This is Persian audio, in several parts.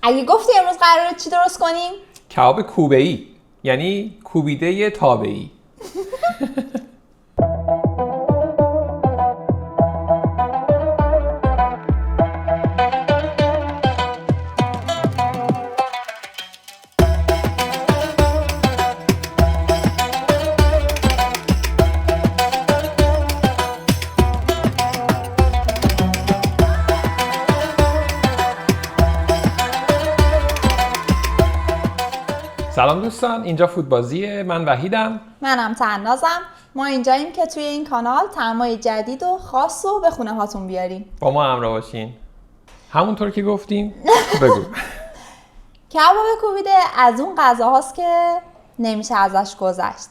اگه گفتی امروز قراره چی درست کنیم؟ کباب کوبه‌ای، یعنی کوبیده تابه‌ای. سلام دوستان، اینجا فودبازیه. من وحیدم. منم تنازم. ما اینجاییم که توی این کانال طعمای جدید و خاص رو به خونه هاتون بیاریم. با ما همراه باشین. همونطور که گفتیم بگو. کباب کوبیده از اون غذاهاست که نمیشه ازش گذشت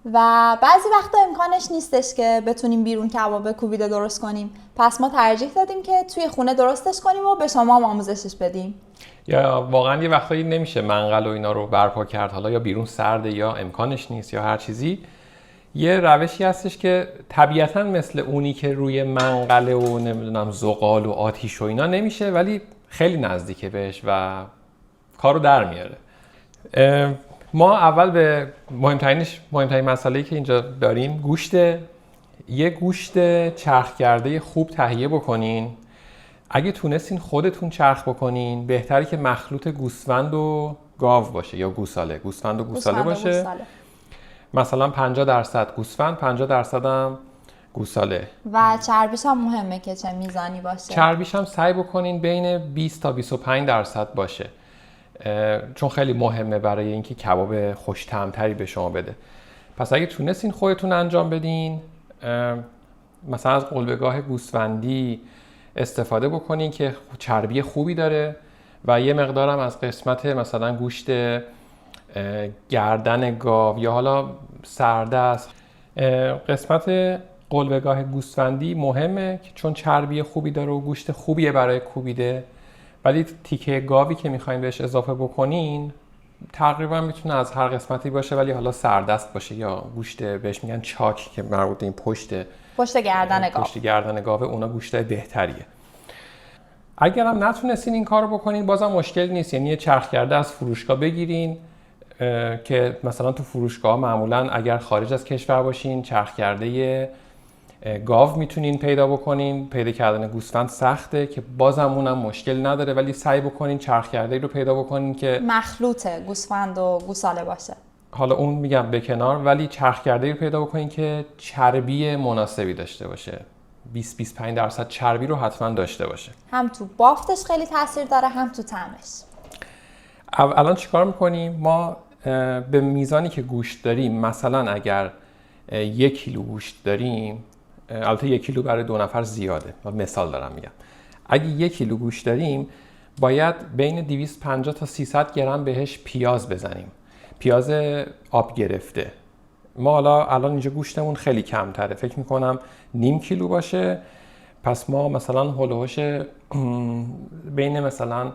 و بعضی وقتا امکانش نیستش که بتونیم بیرون کباب کوبیده درست کنیم. پس ما ترجیح دادیم که توی خونه درستش کنیم و به شما هم آموزشش بدیم. یا واقعا یه وقتایی نمیشه منقل و اینا رو برپا کرد، حالا یا بیرون سرده یا امکانش نیست یا هر چیزی. یه روشی هستش که طبیعتاً مثل اونی که روی منقل و نمیدونم زغال و آتیش و اینا نمیشه، ولی خیلی نزدیکه بهش و کارو در میاره. ما اول به مهمترین مسئله‌ای که اینجا داریم گوشته. یه گوشت چرخ کرده خوب تهیه بکنین. اگه تونستین خودتون چرخ بکنین بهتره که مخلوط گوسفند و گاو باشه یا گوساله. گوسفند و گوساله باشه. مثلا 50% گوسفند، 50% هم گوساله. و چربیش هم مهمه که چه میزانی باشه. چربیش هم سعی بکنین بین 20 تا 25% باشه، چون خیلی مهمه برای اینکه کباب خوش طعم‌تری به شما بده. پس اگه تونستین خودتون انجام بدین، مثلا از قلبه‌گاه گوسفندی استفاده بکنین که چربی خوبی داره و یه مقدارم از قسمت مثلا گوشت گردن گاو یا حالا سردست. قسمت قلبه‌گاه گوسفندی مهمه چون چربی خوبی داره و گوشت خوبیه برای کوبیده، ولی تیکه گاوی که میخواین بهش اضافه بکنین تقریبا میتونه از هر قسمتی باشه، ولی حالا سردست باشه یا گوشت بهش میگن چاک که مربوط به این پشت گردن گاوه، اونا گوشت بهتریه. اگر هم نتونستین این کارو بکنین بازم مشکل نیست، یعنی یه چرخ کرده از فروشگاه بگیرین که مثلا تو فروشگاه معمولا اگر خارج از کشور باشین چرخ کرده گاو میتونین پیدا بکنین. پیدا کردن گوسفند سخته که بازم اونم مشکل نداره، ولی سعی بکنین چرخ کرده رو پیدا بکنین که مخلوط گوسفند و گوساله باشه. حالا اون میگم به کنار، ولی چرخ کرده رو پیدا بکنین که چربی مناسبی داشته باشه. 20-25% چربی رو حتما داشته باشه. هم تو بافتش خیلی تاثیر داره، هم تو طعمش. الان چیکار میکنیم؟ ما به میزانی که گوشت داریم، مثلا اگر 1 کیلو گوشت داریم، البته 1 کیلو برای 2 نفر زیاده، مثال دارم میگم، اگه 1 کیلو گوشت داریم باید بین 250 تا 300 گرم بهش پیاز بزنیم. پیاز آب گرفته. ما حالا الان اینجا گوشتمون خیلی کمتره، فکر میکنم نیم کیلو باشه، پس ما مثلا هولوش بین مثلا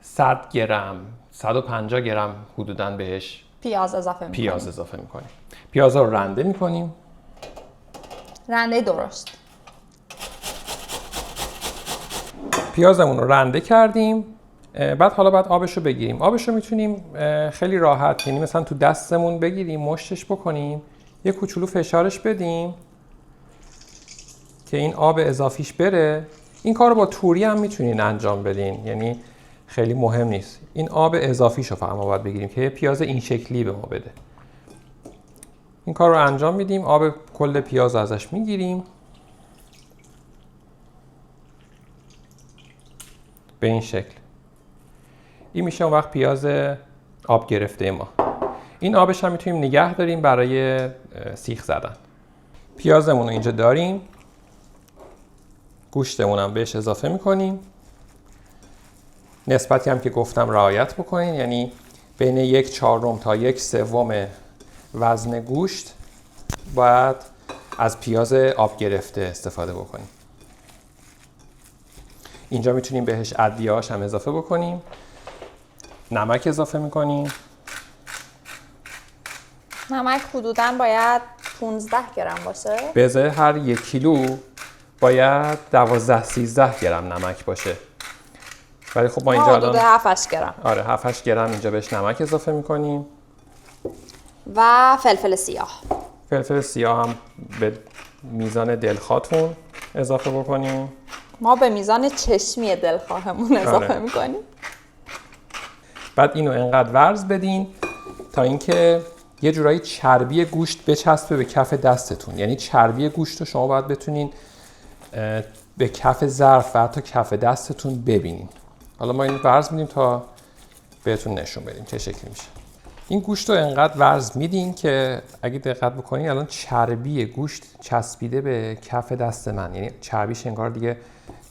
100 گرم 150 گرم حدوداً بهش پیاز اضافه میکنیم. پیاز رو رنده میکنیم، رنده درشت. پیازمون رو رنده کردیم، بعد آبش رو بگیریم. آبش رو میتونیم خیلی راحت، یعنی مثلا تو دستمون بگیریم، مشتش بکنیم، یه کوچولو فشارش بدیم که این آب اضافیش بره. این کار رو با توری هم میتونین انجام بدین، یعنی خیلی مهم نیست. این آب اضافیش رو فقط ما باید بگیریم که پیاز این شکلی به ما بده. این کار رو انجام میدیم، آب کل پیاز رو ازش میگیریم به این شکل. این میشه اون وقت پیاز آب گرفته ما. این آبش هم میتونیم نگه داریم برای سیخ زدن. پیازمون رو اینجا داریم، گوشتمون هم بهش اضافه میکنیم. نسبتی هم که گفتم رعایت بکنین، یعنی بین 1/4 تا 1/3 وزن گوشت باید از پیاز آب گرفته استفاده بکنیم. اینجا میتونیم بهش ادویه‌هاش هم اضافه بکنیم. نمک اضافه میکنیم. نمک حدوداً باید 15 گرم باشه. به ازای هر 1 کیلو باید 12-13 گرم نمک باشه. ولی خب ما اینجا حدود الان 7-8 گرم. آره 7-8 گرم اینجا بهش نمک اضافه میکنیم و فلفل سیاه. فلفل سیاه هم به میزان دلخواهتون اضافه بکنیم. ما به میزان چشمی دلخواهمون اضافه میکنیم. بعد اینو انقدر ورز بدین تا اینکه یه جورایی چربی گوشت بچسبه به کف دستتون. یعنی چربی گوشت رو شما باید بتونین به کف ظرف و حتی کف دستتون ببینین. حالا ما اینو ورز میدیم تا بهتون نشون بدیم چه شکلی میشه. این گوشت رو انقدر ورز میدین که اگه دقت بکنین الان چربی گوشت چسبیده به کف دست من، یعنی چربیش انگار دیگه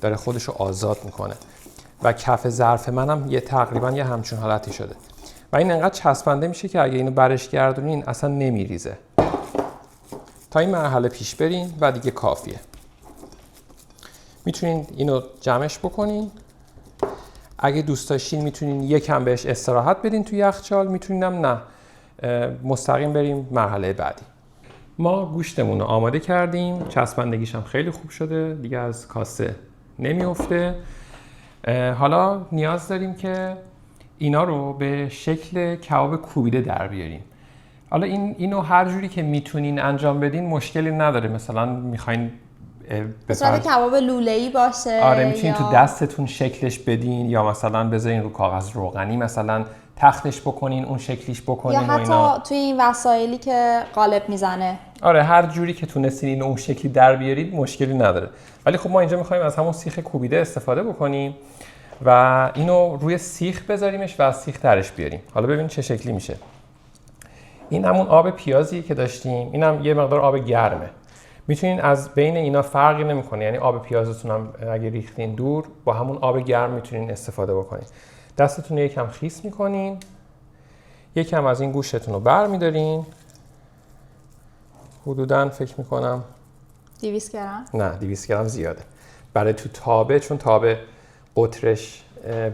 داره خودش رو آزاد میکنه و کف ظرف منم تقریبا یه همچون حالتی شده و این انقدر چسبنده میشه که اگه اینو برش گردونین اصلا نمیریزه. تا این مرحله پیش برین و دیگه کافیه. میتونین اینو جمعش بکنین. اگه دوست داشتین میتونین یکم بهش استراحت بدین توی یخچال، میتونینم نه مستقیم بریم مرحله بعدی. ما گوشتمون رو آماده کردیم، چسبندگیش هم خیلی خوب شده، دیگه از کاسه نمیفته. حالا نیاز داریم که اینا رو به شکل کباب کوبیده در بیاریم. حالا اینو هر جوری که میتونین انجام بدین مشکلی نداره. مثلا میخواین به صورت کباب لوله‌ای باشه، آره میتونین تو دستتون شکلش بدین یا مثلا بذارین رو کاغذ روغنی مثلا تختش بکنین اون شکلیش بکنین یا حتی توی این وسایلی که قالب میزنه. آره هر جوری که تونستین اینو اون شکلی در بیارید مشکلی نداره. ولی خب ما اینجا میخوایم از همون سیخ کوبیده استفاده بکنیم و اینو روی سیخ بذاریمش و از سیخ درش بیاریم. حالا ببینید چه شکلی میشه. این همون آب پیازی که داشتیم، اینم یه مقدار آب گرمه. میتونین از بین اینا فرقی نمیکنه، یعنی آب پیازتون هم اگه ریختین دور با همون آب گرم میتونین استفاده بکنین. دستتون رو یکم خیس میکنین، یکم از این گوشتون رو بر میدارین. حدوداً فکر میکنم 200 گرم؟ نه 200 گرم زیاده برای تو تابه، چون تابه قطرش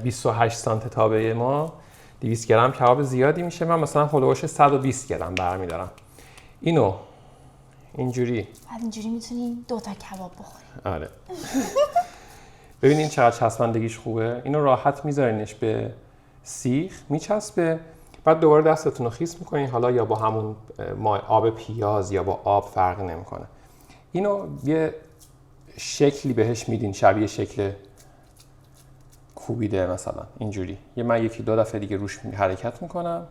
28 سانت تابه ما 200 گرم کباب زیادی میشه. من مثلا هولوش 120 گرم برمیدارم. اینو اینجوری بعد اینجوری میتونی 2 تا کباب بخوری. آره ببینین چقدر چسبندگیش خوبه. اینو راحت میذارینش به سیخ میچسبه. بعد دوباره دستتون رو خیس میکنین، حالا یا با همون آب پیاز یا با آب فرقی نمیکنه. اینو یه شکلی بهش میدین شبیه شکل کوبیده مثلا اینجوری. من 1-2 دفعه دیگه روش حرکت میکنم.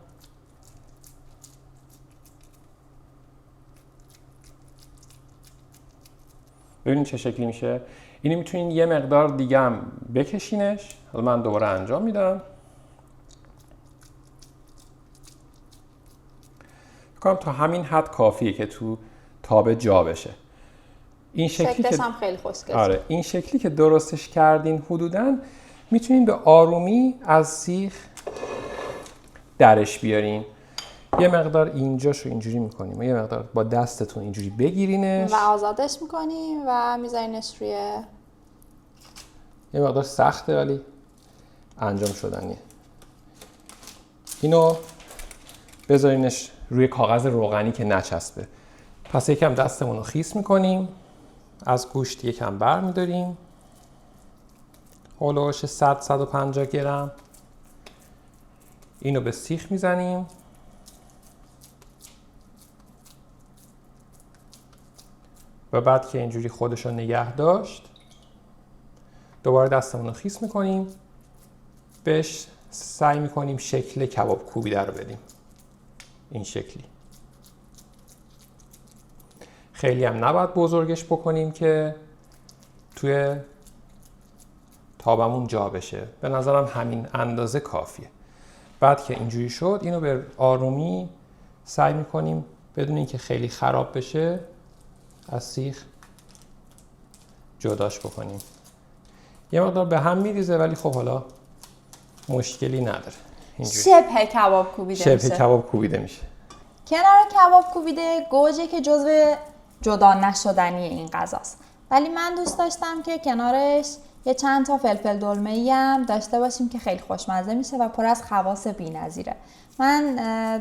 ببینید چه شکلی میشه. اینو میتونین یه مقدار دیگه هم بکشینش. حالا من دوباره انجام میدم. فکر کنم تا همین حد کافیه که تو تابه جا بشه. این شکلی که هم خیلی خوشگله. آره این شکلی که درستش کردین حدوداً میتونین به آرومی از سیخ درش بیارین. یه مقدار اینجاشو اینجوری میکنیم و یه مقدار با دستتون اینجوری بگیرینش و آزادش میکنیم و میذارینش روی. یه مقدار سخته ولی انجام شدنیه. اینو بذارینش روی کاغذ روغنی که نچسبه. پس یکم دستمون رو خیس میکنیم، از گوشت یکم بر میداریم، هولوش 100-150 گرم. اینو به سیخ میزنیم و بعد که اینجوری خودش رو نگه داشت دوباره دستمون رو خیس میکنیم، بهش سعی میکنیم شکل کباب کوبیده رو بدیم. این شکلی. خیلی هم نباید بزرگش بکنیم که توی تابمون جا بشه. به نظرم همین اندازه کافیه. بعد که اینجوری شد اینو به آرومی سعی میکنیم بدون اینکه خیلی خراب بشه از سیخ جداش بکنیم. یه مقدار به هم میریزه ولی خب حالا مشکلی نداره. شبه کباب کوبیده میشه. شبه کباب کوبیده میشه. کنار کباب کوبیده گوجه که جزو جدا نشدنی این غذاست. ولی من دوست داشتم که کنارش یه چند تا فلفل دلمه‌ای هم داشته باشیم که خیلی خوشمزه میشه و پر از خواص بی‌نظیره. من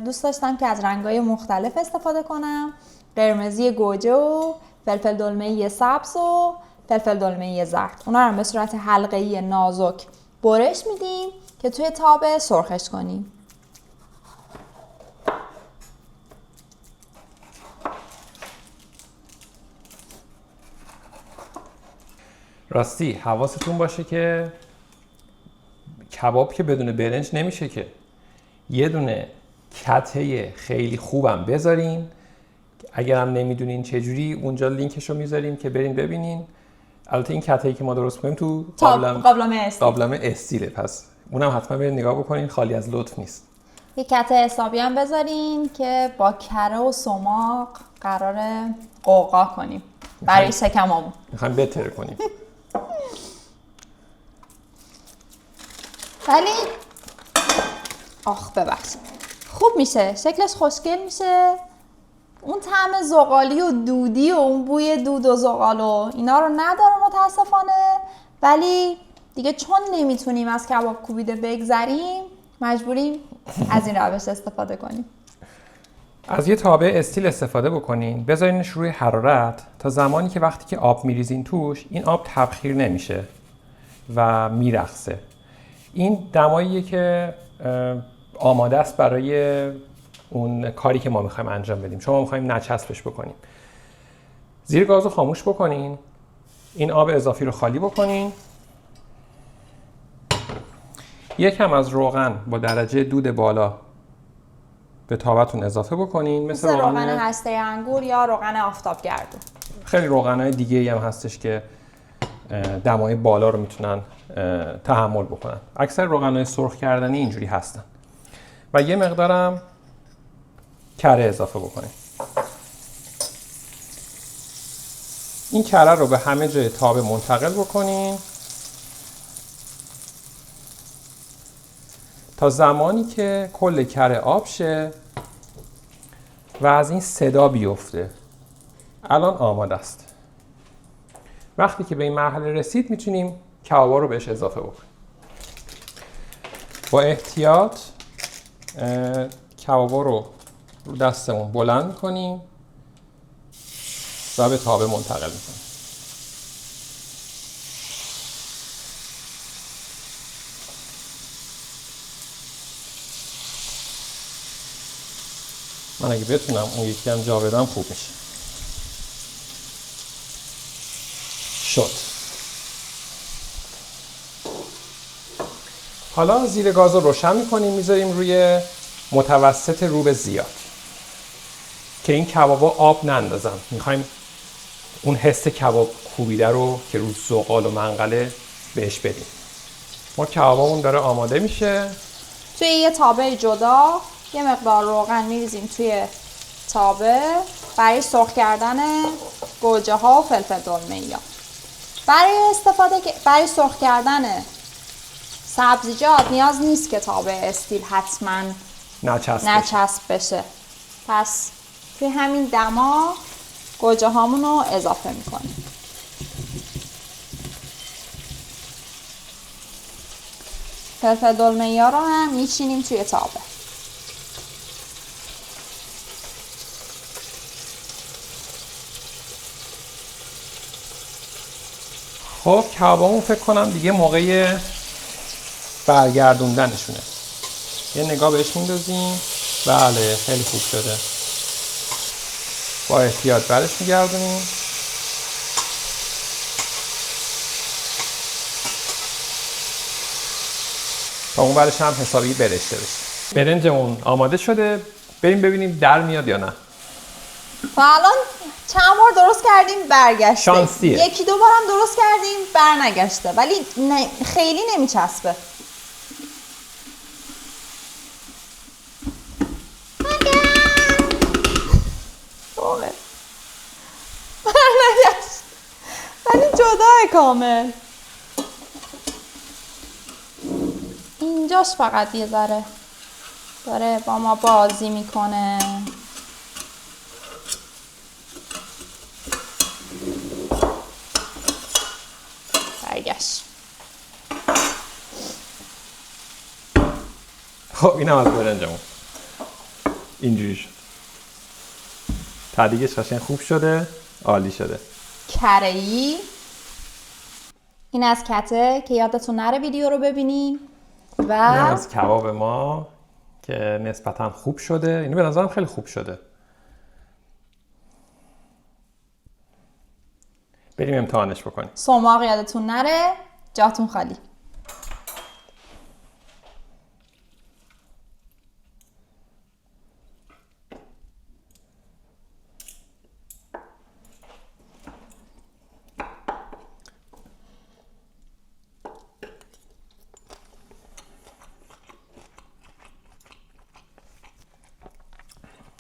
دوست داشتم که از رنگ‌های مختلف استفاده کنم. قرمزی گوجه و فلفل دلمه‌ای سبز و فلفل دلمه‌ای زرد. اونا رو به صورت حلقه‌ای نازک برش میدیم که توی تاب سرخش کنیم. راستی حواستون باشه که کباب که بدون برنج نمیشه که. یه دونه کته خیلی خوبم بذارین. اگرم نمیدونین چجوری، اونجا لینکشو میذاریم که برین ببینین. البته این کته‌ای که ما درست کنیم تو قابلمه استیله، پس اونم حتما برین نگاه بکنین، خالی از لطف نیست. یک کته حسابی هم بذارین که با کره و سماق قراره قوقا کنیم برای شکممون. میخوایم بتره کنیم. ولی ببخشید خوب میشه، شکلش خوشگل میشه. اون طعم زغالی و دودی و اون بوی دود و زغال و اینا رو نداره متاسفانه، ولی دیگه چون نمیتونیم از کباب کوبیده بگذریم مجبوریم از این روش استفاده کنیم. از یه تابع استیل استفاده بکنین، بذارینش روی حرارت تا زمانی که وقتی که آب میریزین توش این آب تبخیر نمیشه و میرقصه. این دماییه که آماده است برای اون کاری که ما میخوایم انجام بدیم. شما میخوایم نچسبش بکنیم. زیر گاز رو خاموش بکنین، این آب اضافی رو خالی بکنین، یکم از روغن با درجه دود بالا به تابتون اضافه بکنین، مثل روغن هسته انگور یا روغن آفتابگردو. خیلی روغن‌های دیگه هم هستش که دمای بالا رو میتونن تحمل بکنن. اکثر روغن‌های سرخ کردنی اینجوری هستن. و یه مقدارم کره اضافه بکنین. این کره رو به همه جای تاب منتقل بکنین تا زمانی که کل کره آب شه و از این صدا بیفته. الان آماده است. وقتی که به این مرحله رسید میتونیم کبابا رو بهش اضافه بکنیم. با احتیاط کبابا رو دستمون بلند میکنیم و به تابه منتقل میکنیم. من اگه بتونم اون یکی هم جا بدم خوب میشه. شد. حالا زیر گاز رو روشن میکنیم، میذاریم روی متوسط رو به زیاد که این کبابا آب نندازن. میخوایم اون حس کباب کوبیده رو که رو زغال و منقله بهش بدیم. ما کبابمون داره آماده میشه. توی یه تابه جدا یه مقدار روغن میریزیم توی تابه برای سرخ کردن گوجه ها و فلفل دلمه‌ای. برای سرخ کردن سبزیجات نیاز نیست که تابه استیل حتما نچسب بشه. پس توی همین دما گوجه هامون رو اضافه میکنیم. فلفل دلمه‌ای رو هم میچینیم توی تابه. خب کبابمون فکر کنم دیگه موقع برگردوندنشونه. یه نگاه بهش میندازیم. بله خیلی خوب شده. با احتیاط برش میگردونیم. تا اون برش هم حسابی برشته بشه. برنجمون آماده شده. بریم ببینیم در میاد یا نه. و الان چند بار درست کردیم برگشته. شانسیه. یکی دو بارم درست کردیم برنگشته، ولی خیلی نمیچسبه. برنگشت ولی جداه کامل. اینجاش فقط یه ذره داره با ما بازی میکنه. برگشت. خب این هم از برنجمون اینجوری شد. تدیگش قشنگ خوب شده، عالی شده. کره‌ای این از کته که یادتون نره ویدیو رو ببینیم و این از کباب ما که نسبتا خوب شده. اینو به نظرم خیلی خوب شده. بریم امتحانش بکنیم. سماق یادتون نره، جاتون خالی.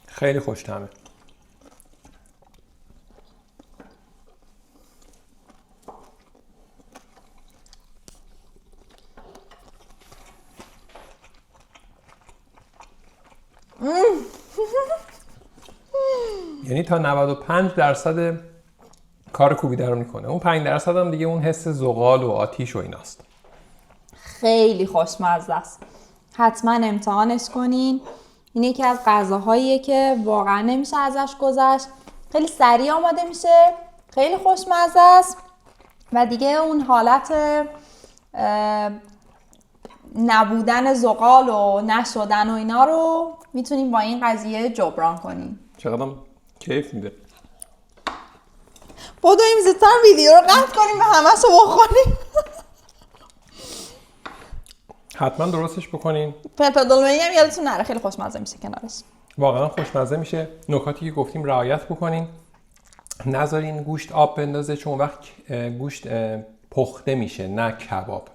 خیلی خوش طعمه. یعنی تا 95% کار کوبیده رو میکنه. اون 5% هم دیگه اون حس زغال و آتیش و ایناست. خیلی خوشمزه است. حتما امتحانش کنین. این یکی از غذاهاییه که واقعا نمیشه ازش گذشت. خیلی سریع آماده میشه، خیلی خوشمزه است و دیگه اون حالت نبودن زغال و نشدن و اینا رو میتونیم با این قضیه جبران کنیم. چقدرم کیف میده. بدویم زودتر ویدیو رو قطع کنیم و همه رو بخوریم. حتما درستش بکنین. فلفل دلمه‌ای هم یادتون نره، خیلی خوشمزه میشه کنارش. واقعا خوشمزه میشه. نکاتی که گفتیم رعایت بکنین. نذارین گوشت آب بندازه، چون وقت گوشت پخته میشه نه کباب.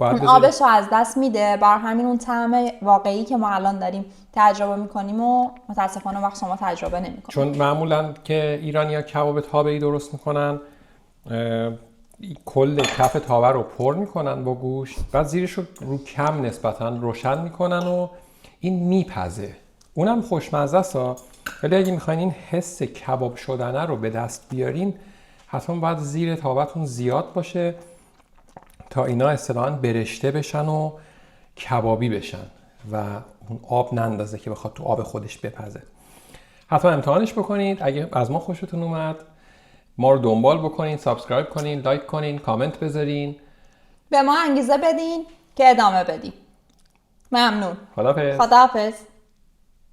اون آبش رو از دست میده، بر همین اون طعم واقعی که ما الان داریم تجربه میکنیم و متاسفانه وقت شما تجربه نمیکنید. چون معمولا که ایرانی‌ها کباب تابه‌ای درست میکنن، کل کف تاوه رو پر میکنن با گوشت، بعد زیرش رو کم نسبتا روشن میکنن و این میپزه. اونم خوشمزه است، ولی اگه میخواین این حس کباب شدنه رو به دست بیارین حتما باید زیر تاوه‌تون زیاد باشه تا اینا اصطلاحاً برشته بشن و کبابی بشن و اون آب نندازه که بخواد تو آب خودش بپزه. حتما امتحانش بکنید. اگه از ما خوشتون اومد ما رو دنبال بکنین، سابسکرایب کنین، لایک کنین، کامنت بذارین، به ما انگیزه بدین که ادامه بدیم. ممنون. خداحافظ. خداحافظ.